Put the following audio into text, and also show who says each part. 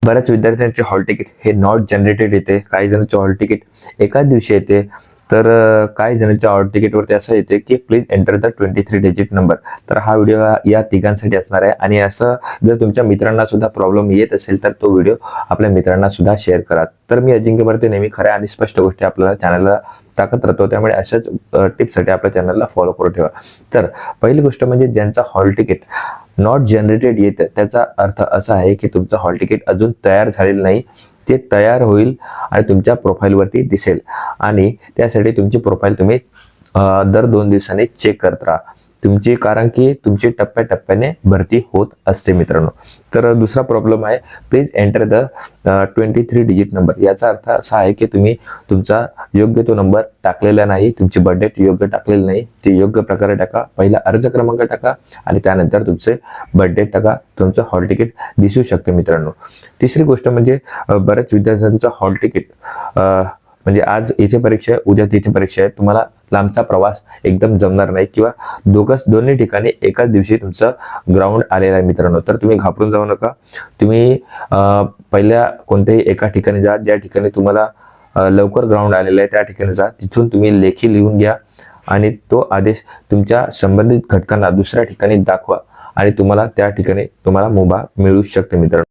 Speaker 1: बऱ्याच विद्यार्थ्यांचे hall ticket हे नॉट जनरेटेड येते, काही जणांचे हॉल तिकीट एकाच दिवशी येते, तर काही जणांच्या हॉल तिकीटवरती असं येते की please enter the 23 digit number. तर हा व्हिडिओ या तिघांसाठी असणार आहे. आणि असं जर तुमच्या मित्रांना सुद्धा प्रॉब्लेम येत असेल तर तो व्हिडिओ आपल्या मित्रांना सुद्धा शेअर करा. तर मी अजिंक्य भरते नेहमी खऱ्या आणि स्पष्ट गोष्टी आपल्याला चॅनलला टाकत राहतो, त्यामुळे अशाच टिप्ससाठी आपल्या चॅनलला फॉलो करून ठेवा. तर पहिली गोष्ट म्हणजे ज्यांचा हॉल तिकीट नॉट जनरेटेड येतं त्याचा अर्थ असा आहे की तुमचं हॉल तिकीट अजून तयार झालेलं नाही. ते तयार होईल आणि तुमच्या प्रोफाईलवरती दिसेल, आणि त्यासाठी तुमची प्रोफाईल तुम्ही दर 2 दिवसांनी चेक करत राहा तुमची, कारण की तुमची टप्प्याटप्प्याने भरती होत असते मित्रांनो. तर दुसरा प्रॉब्लेम आहे please enter the 23 digit number. याचा अर्थ असा आहे की तुम्ही तुमचा योग्य तो नंबर टाकलेला नाही, तुमची बर्थडेट योग्य टाकलेली नाही. ते योग्य प्रकारे टाका. पहिला अर्ज क्रमांक टाका आणि त्यानंतर तुमचे बर्थडेट टाका. तुमचं हॉल तिकीट दिसू शकते मित्रांनो. तिसरी गोष्ट म्हणजे बऱ्याच विद्यार्थ्यांचं हॉल तिकीट म्हणजे आज इथे परीक्षा आहे, उद्या तिथे परीक्षा आहे, तुम्हाला लांबचा प्रवास एकदम जमणार नाही, किंवा दोन्ही ठिकाणी एकाच दिवशी तुमचं ग्राउंड आलेलं आहे मित्रांनो. तर तुम्ही घाबरून जाऊ नका. तुम्ही पहिल्या कोणत्याही एका ठिकाणी जा, ज्या ठिकाणी तुम्हाला लवकर ग्राउंड आलेलं आहे त्या ठिकाणी जा. तिथून तुम्ही लेखी लिहून घ्या आणि तो आदेश तुमच्या संबंधित घटकांना दुसऱ्या ठिकाणी दाखवा, आणि तुम्हाला त्या ठिकाणी तुम्हाला मुभा मिळू शकते मित्रांनो.